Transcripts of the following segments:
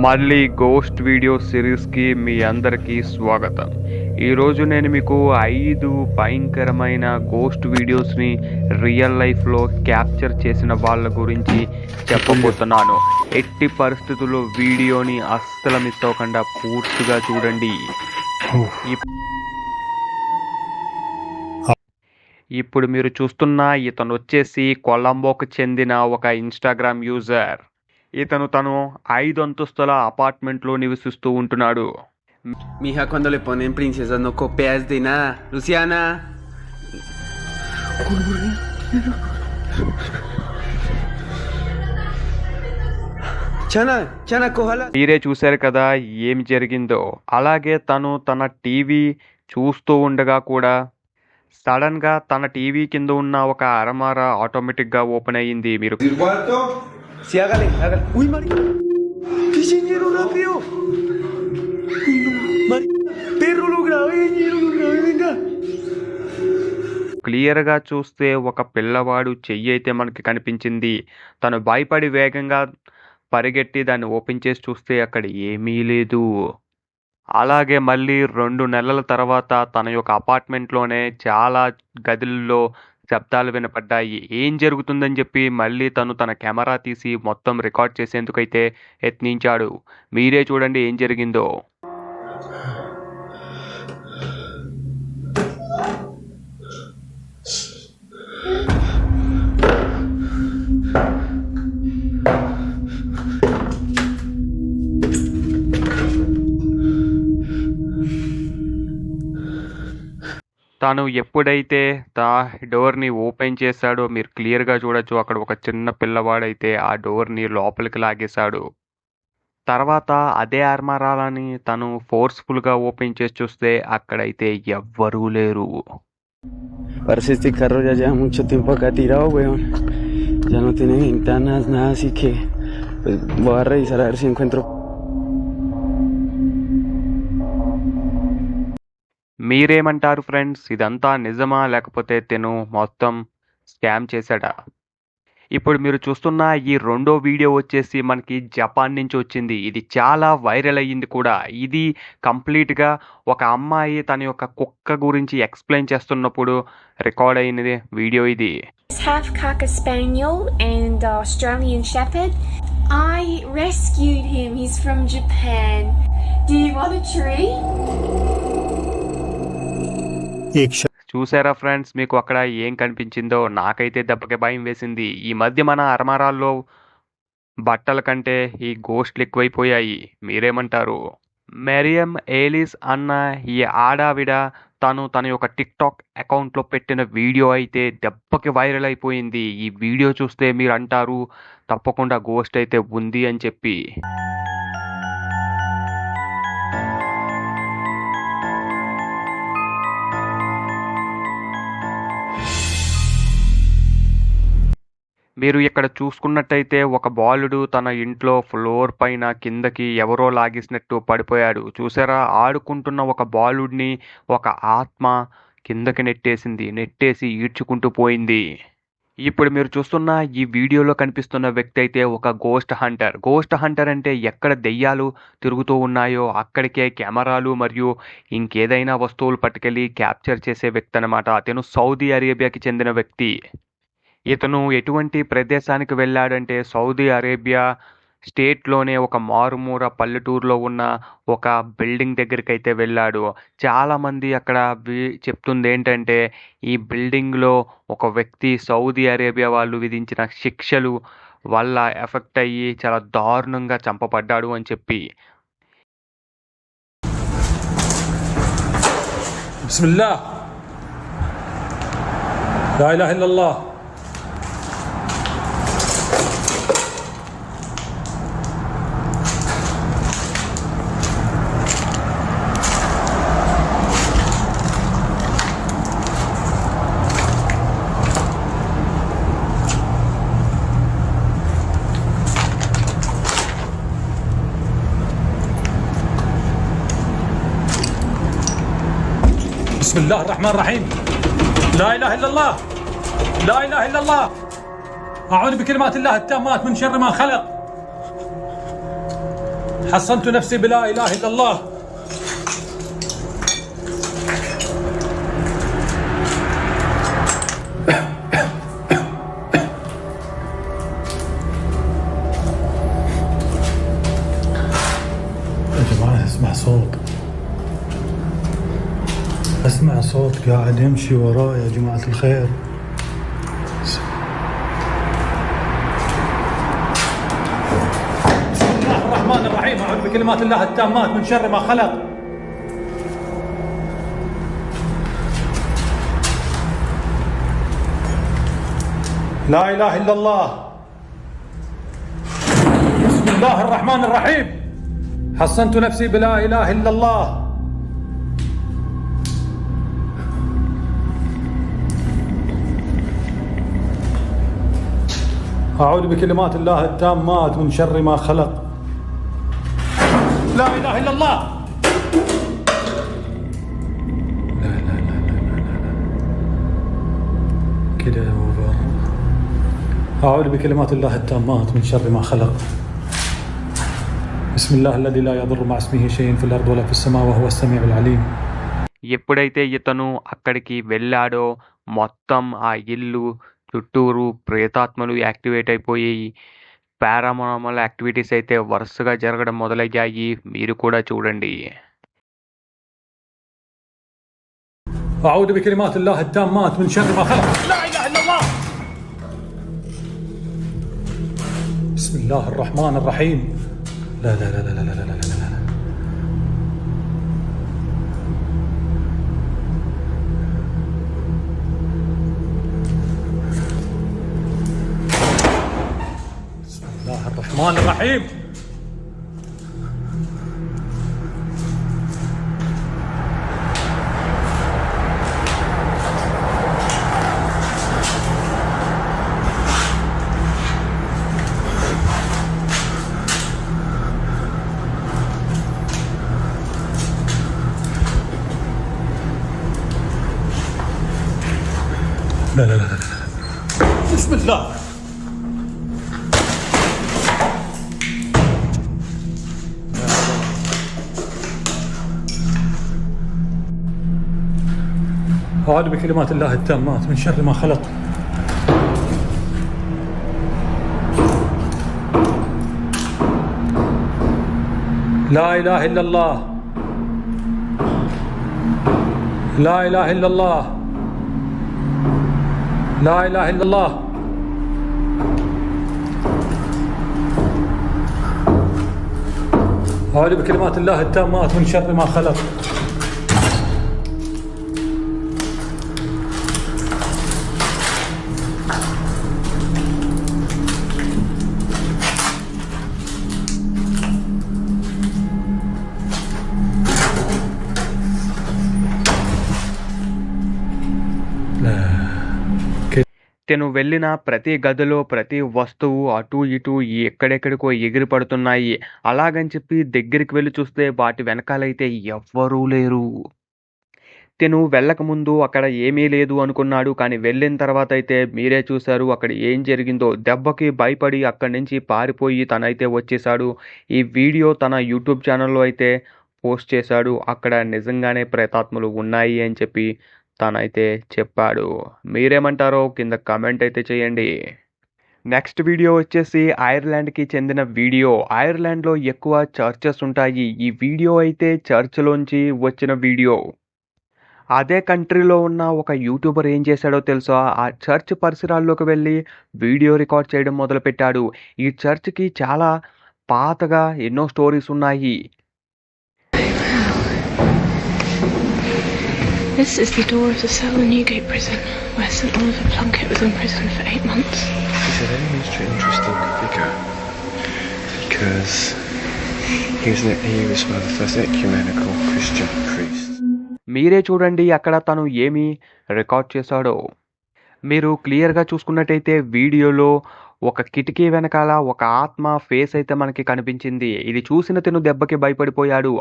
మళ్ళీ ghost video సిరీస్కి మీ అందరికీ స్వాగతం. ఈరోజు నేను మీకు 5 భయంకరమైన గోస్ట్ వీడియోస్ని రియల్ లైఫ్లో క్యాప్చర్ చేసిన వాళ్ళ గురించి చెప్పబోతున్నాను. ఎట్టి పరిస్థితుల్లో వీడియోని అస్సలు మిస్ అవ్వకుండా పూర్తిగా చూడండి. ఇప్పుడు మీరు చూస్తున్న ఇతను వచ్చేసి కొలంబోకు చెందిన ఒక ఇన్స్టాగ్రామ్ యూజర్. ఇతను తను 5 అంతస్తుల అపార్ట్మెంట్లో నివసిస్తూ ఉంటున్నాడు. Mija, cuando le ponen princesas no copias de nada. Luciana. Chana, cójala. మీరే చూశారు కదా ఏం జరిగిందో. అలాగే తను తన టీవీ చూస్తూ ఉండగా కూడా సడన్గా తన టీవీ కింద ఉన్న ఒక అరమార ఆటోమేటిక్గా ఓపెన్ అయ్యింది. మీరు Sí, hágale. Uy, marica. ¿Qué ñero rápido? Uy, no, marica. Perro, lo grabé, venga. క్లియర్గా చూస్తే ఒక పిల్లవాడు చెయ్యి అయితే మనకి కనిపించింది. తను భయపడి వేగంగా పరిగెట్టి దాన్ని ఓపెన్ చేసి చూస్తే అక్కడ ఏమీ లేదు. అలాగే మళ్ళీ 2 నెలల తర్వాత తన యొక్క అపార్ట్మెంట్లోనే చాలా గదుల్లో శబ్దాలు వినపడ్డాయి. ఏం జరుగుతుందని చెప్పి మళ్ళీ తను తన కెమెరా తీసి మొత్తం రికార్డ్ చేసేందుకైతే యత్నించాడు. మీరే చూడండి ఏం జరిగిందో. తను ఎప్పుడైతే డోర్ని ఓపెన్ చేశాడో మీరు క్లియర్గా చూడొచ్చు. అక్కడ ఒక చిన్న పిల్లవాడైతే ఆ డోర్ని లోపలికి లాగేశాడు. తర్వాత అదే అర్మారాలని తను ఫోర్స్ఫుల్గా ఓపెన్ చేసి చూస్తే అక్కడైతే ఎవ్వరూ లేరు. Parece este carro ya lleva mucho tiempo acá tirado, weón. Ya no tiene ventanas, nada, así que pues voy a revisar a ver si encuentro. మీరేమంటారు ఫ్రెండ్స్? ఇదంతా నిజమా లేకపోతే తను మొత్తం స్కామ్ చేశాడా? ఇప్పుడు మీరు చూస్తున్న ఈ రెండో వీడియో వచ్చేసి మనకి జపాన్ నుంచి వచ్చింది. ఇది చాలా వైరల్ అయ్యింది కూడా. ఇది కంప్లీట్గా ఒక అమ్మాయి తన యొక్క కుక్క గురించి ఎక్స్ప్లెయిన్ చేస్తున్నప్పుడు రికార్డ్ అయినది వీడియో ఇది. Half Cocker Spaniel and Australian Shepherd. I rescued him. He's from Japan. Do you want a treat? చూసారా ఫ్రెండ్స్, మీకు అక్కడ ఏం కనిపించిందో? నాకైతే దెబ్బకి భయం వేసింది. ఈ మధ్య మన అరమారాల్లో బట్టల కంటే ఈ గోస్ట్లు ఎక్కువైపోయాయి. మీరేమంటారు? మెరియం ఏలిస్ అన్న ఈ ఆడావిడ తన యొక్క టిక్టాక్ అకౌంట్లో పెట్టిన వీడియో అయితే దెబ్బకి వైరల్ అయిపోయింది. ఈ వీడియో చూస్తే మీరు అంటారు తప్పకుండా గోస్ట్ అయితే ఉంది అని చెప్పి. మీరు ఇక్కడ చూసుకున్నట్టయితే ఒక బాలుడు తన ఇంట్లో ఫ్లోర్ పైన కిందకి ఎవరో లాగేసినట్టు పడిపోయాడు. చూసారా? ఆడుకుంటున్న ఒక బాలుడిని ఒక ఆత్మ కిందకి నెట్టేసి ఈడ్చుకుంటూ పోయింది. ఇప్పుడు మీరు చూస్తున్న ఈ వీడియోలో కనిపిస్తున్న వ్యక్తి అయితే ఒక గోస్ట్ హంటర్. గోస్ట్ హంటర్ అంటే ఎక్కడ దెయ్యాలు తిరుగుతూ ఉన్నాయో అక్కడికే కెమెరాలు మరియు ఇంకేదైనా వస్తువులు పట్టుకెళ్ళి క్యాప్చర్ చేసే వ్యక్తి అన్నమాట. అతను సౌదీ అరేబియాకి చెందిన వ్యక్తి. ఇతను ఎటువంటి ప్రదేశానికి వెళ్ళాడంటే సౌదీ అరేబియా స్టేట్లోనే ఒక మారుమూర పల్లెటూరులో ఉన్న ఒక బిల్డింగ్ దగ్గరికి అయితే వెళ్ళాడు. చాలామంది అక్కడ చెప్తుంది ఏంటంటే ఈ బిల్డింగ్లో ఒక వ్యక్తి సౌదీ అరేబియా వాళ్ళు విధించిన శిక్షలు వల్ల ఎఫెక్ట్ అయ్యి చాలా దారుణంగా చంపబడ్డాడు అని చెప్పి. బిస్మిల్లాహ్ లా ఇలాహ ఇల్లల్లాహ్. بسم الله الرحمن الرحيم. لا إله إلا الله. لا إله إلا الله. أعوذ بكلمات الله التامات من شر ما خلق. حصنت نفسي بلا إله إلا الله. يا جماعة أسمع صوت قاعد يمشي وراي يا جماعة الخير. بسم الله الرحمن الرحيم. أعوذ بكلمات الله التامات من شر ما خلق. لا إله إلا الله. بسم الله الرحمن الرحيم. حصنت نفسي بلا إله إلا الله. أعوذ بكلمات الله التامات من شر ما خلق. لا إله إلا الله. كده يا أوفر. أعوذ بكلمات الله التامات من شر ما خلق. بسم الله الذي لا يضر مع اسمه شيء في الأرض ولا في السماء وهو السميع العليم. ఎప్పుడైతే ఇతను అక్కడికి వెళ్ళాడో మొత్తం ఆ ఇల్లు చుట్టూరు ప్రేతాత్మలు యాక్టివేట్ అయిపోయి పారానార్మల్ యాక్టివిటీస్ అయితే వరుసగా జరగడం మొదలయ్యాయి. మీరు కూడా చూడండి. أعوذ بكلمات الله التامات من شر ما خلق. لا إله إلا الله. بسم الله الرحمن الرحيم. لا لا لا لا لا لا لا لا لا. بسم الله الرحمن الرحيم. لا لا لا لا. بسم الله. أعوذ بكلمات الله التامات من شر ما خلق. لا إله إلا الله. لا إله إلا الله. لا إله إلا الله. أعوذ بكلمات الله التامات من شر ما خلق. తను వెళ్ళిన ప్రతి గదిలో ప్రతి వస్తువు అటు ఇటు ఎక్కడెక్కడికో ఎగిరి పడుతున్నాయి. అలాగని చెప్పి దగ్గరికి వెళ్ళి చూస్తే వాటి వెనకాలైతే ఎవ్వరూ లేరు. తను వెళ్ళకముందు అక్కడ ఏమీ లేదు అనుకున్నాడు. కానీ వెళ్ళిన తర్వాత అయితే మీరే చూశారు అక్కడ ఏం జరిగిందో. దెబ్బకి భయపడి అక్కడి నుంచి పారిపోయి తనైతే వచ్చేసాడు. ఈ వీడియో తన యూట్యూబ్ ఛానల్లో అయితే పోస్ట్ చేశాడు. అక్కడ నిజంగానే ప్రేతాత్మలు ఉన్నాయి అని చెప్పి తనైతే చెప్పాడు. మీరేమంటారో కింద కామెంట్ అయితే చేయండి. నెక్స్ట్ వీడియో వచ్చేసి ఐర్లాండ్కి చెందిన వీడియో. ఐర్లాండ్లో ఎక్కువ చర్చెస్ ఉంటాయి. ఈ వీడియో అయితే చర్చ్లోంచి వచ్చిన వీడియో. అదే కంట్రీలో ఉన్న ఒక యూట్యూబర్ ఏం చేశాడో తెలుసా? ఆ చర్చ్ పరిసరాల్లోకి వెళ్ళి వీడియో రికార్డ్ చేయడం మొదలుపెట్టాడు. ఈ చర్చ్కి చాలా పాతగా ఎన్నో స్టోరీస్ ఉన్నాయి. This is the door of the cell in Newgate Prison, where St Oliver Plunkett was in prison for 8 months. He's a very interesting figure because he was one of the first ecumenical Christian priests. మీరే చూడండి అక్కడ తను ఏమి record చేశాడో. మీరు క్లియర్గా చూసుకున్నట్టయితే వీడియోలో ఒక కిటికీ వెనకాల ఒక ఆత్మ ఫేస్ అయితే మనకి కనిపించింది. ఇది చూసిన తను దెబ్బకి భయపడిపోయాడు.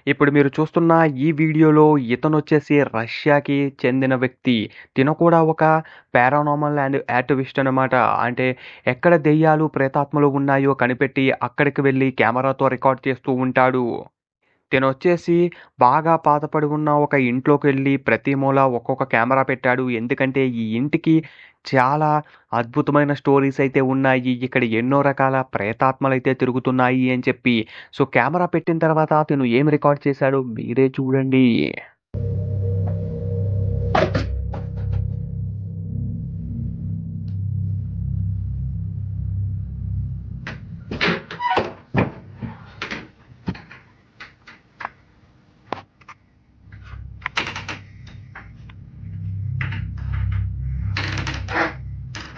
ఇప్పుడు మీరు చూస్తున్న ఈ వీడియోలో ఇతనొచ్చేసి రష్యాకి చెందిన వ్యక్తి. తిను కూడా ఒక పారానార్మల్ అండ్ యాక్టివిస్ట్ అనమాట. అంటే ఎక్కడ దెయ్యాలు, ప్రేతాత్మలు ఉన్నాయో కనిపెట్టి అక్కడికి వెళ్లి కెమెరాతో రికార్డ్ చేస్తూ ఉంటాడు. తినొచ్చేసి బాగా పాతపడి ఉన్న ఒక ఇంట్లోకెళ్ళి ప్రతి మూల ఒక్కొక్క కెమెరా పెట్టాడు. ఎందుకంటే ఈ ఇంటికి చాలా అద్భుతమైన స్టోరీస్ అయితే ఉన్నాయి. ఇక్కడ ఎన్నో రకాల ప్రేతాత్మలైతే తిరుగుతున్నాయి అని చెప్పి. సో కెమెరా పెట్టిన తర్వాత తిను ఏం రికార్డ్ చేశాడో మీరే చూడండి.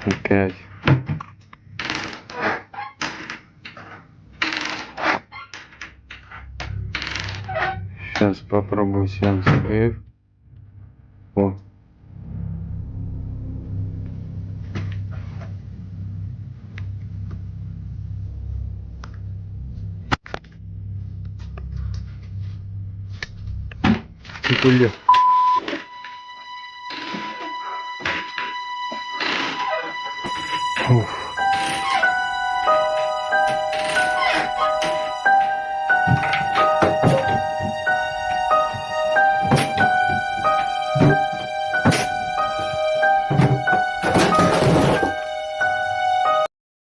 Okej. Сейчас попробую сеанс ЭФ. О. Тикуля. Уф.